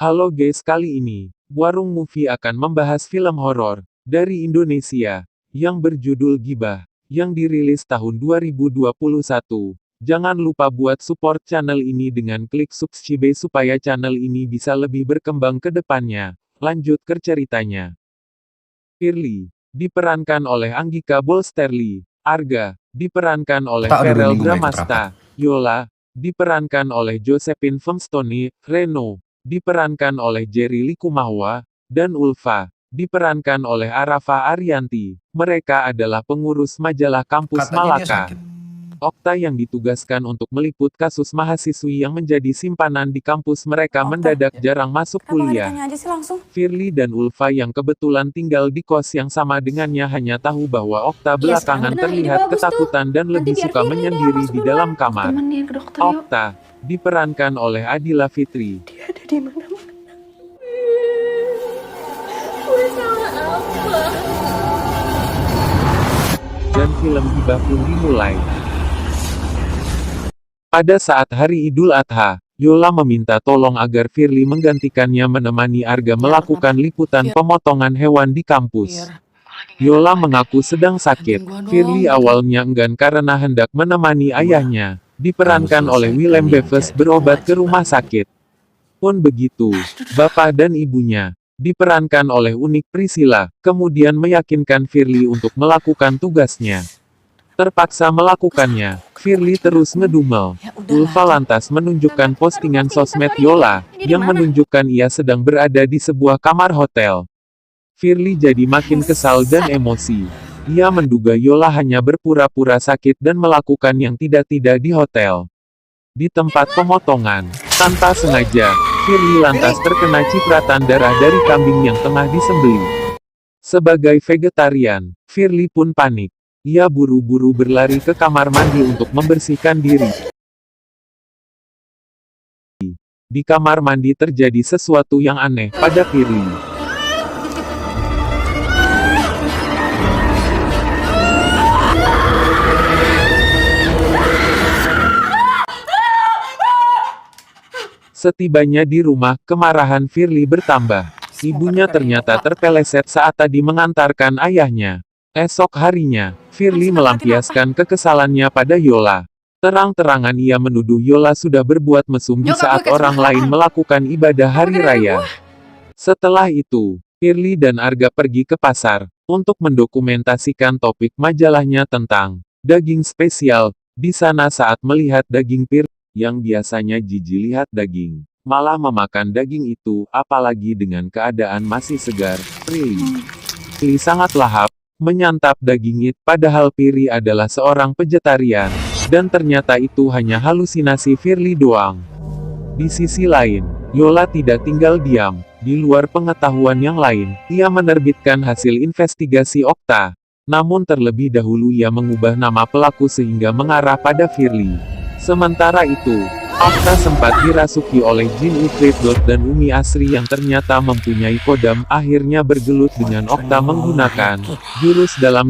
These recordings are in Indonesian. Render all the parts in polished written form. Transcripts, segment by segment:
Halo guys, kali ini, Warung Movie akan membahas film horor dari Indonesia yang berjudul Gibah yang dirilis tahun 2021. Jangan lupa buat support channel ini dengan klik subscribe supaya channel ini bisa lebih berkembang ke depannya. Lanjut ke ceritanya. Firly diperankan oleh Anggika Bolsterli, Arga diperankan oleh Tak ada Verrell minggu nggak ikut Bramasta, Yola diperankan oleh Josephine Femstoni, Reno diperankan oleh Jerry Likumahua, dan Ulfa diperankan oleh Arafa Arianti. Mereka adalah pengurus majalah kampus Katanya dia Malaka. sakit. Okta yang ditugaskan untuk meliput kasus mahasiswi yang menjadi simpanan di kampus mereka Okta, mendadak jarang masuk Kenapa nggak kuliah. ditanya aja sih langsung? Firly dan Ulfa yang kebetulan tinggal di kos yang sama dengannya hanya tahu bahwa Okta belakangan sekarang. Nah, ini terlihat bagus ketakutan dan Nanti lebih biar suka Firly deh yang menyendiri masuk di dalam duluan. kamar. Temenin ke dokter yuk. Okta diperankan oleh Adila Fitri. Dia ada di mana-mana. Gue salah apa? Dan film Gibah pun dimulai. Pada saat hari Idul Adha, Yola meminta tolong agar Firly menggantikannya menemani Arga melakukan liputan pemotongan hewan di kampus. Yola mengaku sedang sakit. Firly awalnya enggan karena hendak menemani ayahnya, diperankan oleh Willem Dafoe berobat ke rumah sakit. Pun begitu, bapak dan ibunya, diperankan oleh Unik Priscilla, kemudian meyakinkan Firly untuk melakukan tugasnya. Terpaksa melakukannya, Firly terus ngedumel. Ulfa lantas menunjukkan postingan sosmed Yola, yang menunjukkan ia sedang berada di sebuah kamar hotel. Firly jadi makin kesal dan emosi. Ia menduga Yola hanya berpura-pura sakit dan melakukan yang tidak-tidak di hotel. Di tempat pemotongan, tanpa sengaja, Firly lantas terkena cipratan darah dari kambing yang tengah disembelih. Sebagai vegetarian, Firly pun panik. Ia buru-buru berlari ke kamar mandi untuk membersihkan diri. Di kamar mandi terjadi sesuatu yang aneh pada Firly. Setibanya di rumah, kemarahan Firly bertambah. Ibunya ternyata terpeleset saat tadi mengantarkan ayahnya. Esok harinya, Firly melampiaskan kekesalannya pada Yola. Terang-terangan ia menuduh Yola sudah berbuat mesum di saat orang lain melakukan ibadah hari raya. Setelah itu, Firly dan Arga pergi ke pasar untuk mendokumentasikan topik majalahnya tentang daging spesial. Di sana saat melihat daging Firly yang biasanya jijik lihat daging, malah memakan daging itu, apalagi dengan keadaan masih segar. Firly sangat lahap menyantap daging itu, padahal Firly adalah seorang vegetarian, dan ternyata itu hanya halusinasi Firly doang. Di sisi lain, Yola tidak tinggal diam. Di luar pengetahuan yang lain, ia menerbitkan hasil investigasi Okta. Namun terlebih dahulu ia mengubah nama pelaku sehingga mengarah pada Firly. Sementara itu, Okta sempat dirasuki oleh Jin Ifrit dan Umi Asri yang ternyata mempunyai kodam, akhirnya bergelut dengan Okta menggunakan jurus dalam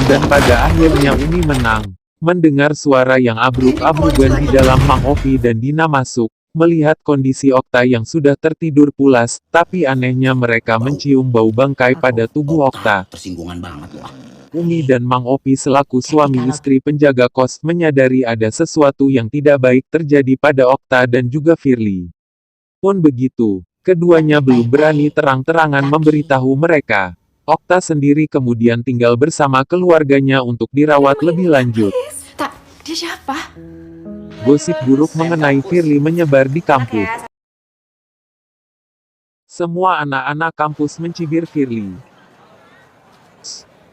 dan pada akhirnya Umi menang. Mendengar suara yang abruk-abrukan di dalam Mang Ovi dan Dina masuk. Melihat kondisi Okta yang sudah tertidur pulas, tapi anehnya mereka mencium bau bangkai pada tubuh Okta. Tersinggungan banget loh. Umi dan Mang Opi selaku suami istri penjaga kos menyadari ada sesuatu yang tidak baik terjadi pada Okta dan juga Firly. Pun begitu, keduanya belum berani terang-terangan memberitahu mereka. Okta sendiri kemudian tinggal bersama keluarganya untuk dirawat lebih lanjut. Tak, dia siapa? Gosip buruk mengenai Firly menyebar di kampus. Semua anak-anak kampus mencibir Firly.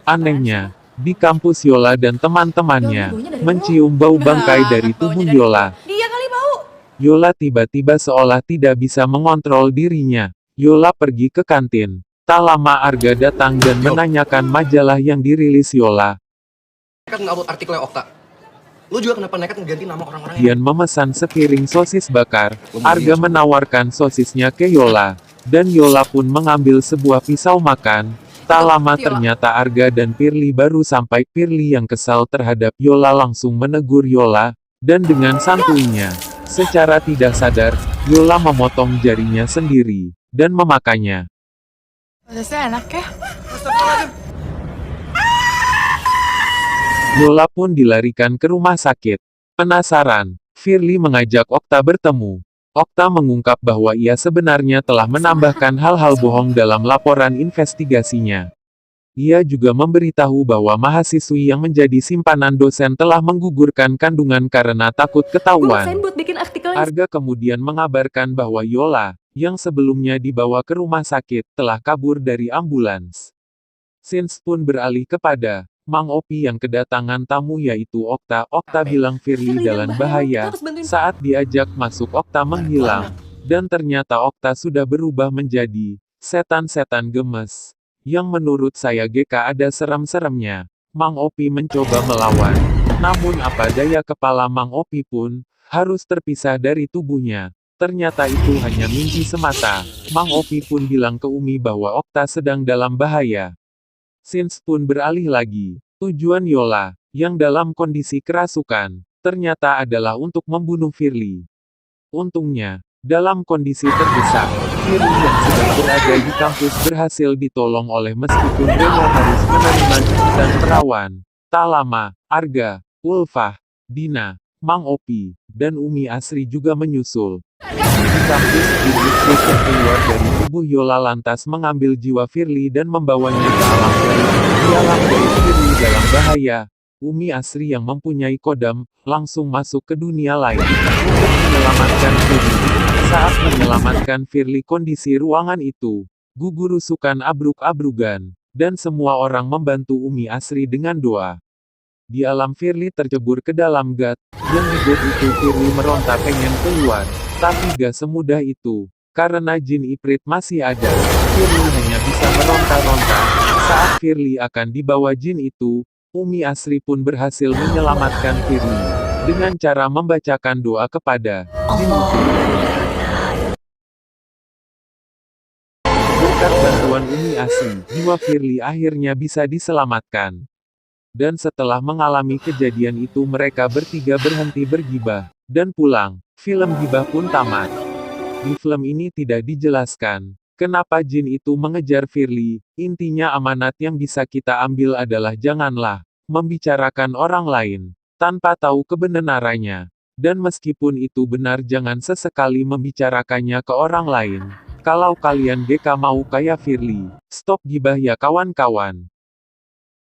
Anehnya, di kampus Yola dan teman-temannya mencium bau bangkai dari tubuh Yola. Dia kali bau. Yola tiba-tiba seolah tidak bisa mengontrol dirinya. Yola pergi ke kantin. Tak lama Arga datang dan menanyakan majalah yang dirilis Yola. Nekat nge-upload artikelnya Okta. Lu juga kenapa nekat ngeganti nama orang-orang Dian memesan sepiring sosis bakar. Arga menawarkan sosisnya ke Yola. Dan Yola pun mengambil sebuah pisau makan. Tak lama ternyata Arga dan Firly baru sampai. Firly yang kesal terhadap Yola langsung menegur Yola, dan dengan santuinya, secara tidak sadar, Yola memotong jarinya sendiri, dan memakannya. Rasanya enak ya? Yola pun dilarikan ke rumah sakit. Penasaran, Firly mengajak Okta bertemu. Okta mengungkap bahwa ia sebenarnya telah menambahkan hal-hal bohong dalam laporan investigasinya. Ia juga memberitahu bahwa mahasiswi yang menjadi simpanan dosen telah menggugurkan kandungan karena takut Gue ketahuan. maksain buat bikin artikel yang Arga kemudian mengabarkan bahwa Yola, yang sebelumnya dibawa ke rumah sakit, telah kabur dari ambulans. Scenes pun beralih kepada Mang Opi yang kedatangan tamu yaitu Okta. Okta bilang Firly dalam bahaya. Saat diajak masuk Okta menghilang. Dan ternyata Okta sudah berubah menjadi setan-setan gemes. Yang menurut saya GK ada serem-seremnya. Mang Opi mencoba melawan. Namun apa daya kepala Mang Opi pun harus terpisah dari tubuhnya. Ternyata itu hanya mimpi semata. Mang Opi pun bilang ke Umi bahwa Okta sedang dalam bahaya. Scenes pun beralih lagi. Tujuan Yola, yang dalam kondisi kerasukan, ternyata adalah untuk membunuh Firly. Untungnya, dalam kondisi terdesak, Firly yang sedang berada di kampus berhasil ditolong oleh meskipun Reno harus menerima jemputan perawan. Tak lama, Arga, Ulfah, Dina, Mang Opi, dan Umi Asri juga menyusul. Di kampus, Iblis yang keluar dari tubuh Yola lantas mengambil jiwa Firly dan membawanya ke alam gaib. Di alam gaib Firly dalam bahaya. Umi Asri yang mempunyai kodam, langsung masuk ke dunia lain. Untuk menyelamatkan Firly. Saat menyelamatkan Firly kondisi ruangan itu, gugurusukan abruk-abrugan, dan semua orang membantu Umi Asri dengan doa. Di alam Firly tercebur ke dalam gat, yang di gat itu Firly meronta pengen keluar. Tapi gak semudah itu, karena jin Iprit masih ada, Firly hanya bisa meronta-ronta. Saat Firly akan dibawa jin itu, Umi Asri pun berhasil menyelamatkan Firly, dengan cara membacakan doa kepada jin itu. Berkat bantuan Umi Asri, jiwa Firly akhirnya bisa diselamatkan. Dan setelah mengalami kejadian itu mereka bertiga berhenti bergibah, dan pulang. Film gibah pun tamat. Di film ini tidak dijelaskan, kenapa jin itu mengejar Firly. Intinya amanat yang bisa kita ambil adalah janganlah membicarakan orang lain, tanpa tahu kebenarannya. Dan meskipun itu benar jangan sesekali membicarakannya ke orang lain. Kalau kalian GK mau kayak Firly, stop gibah ya kawan-kawan.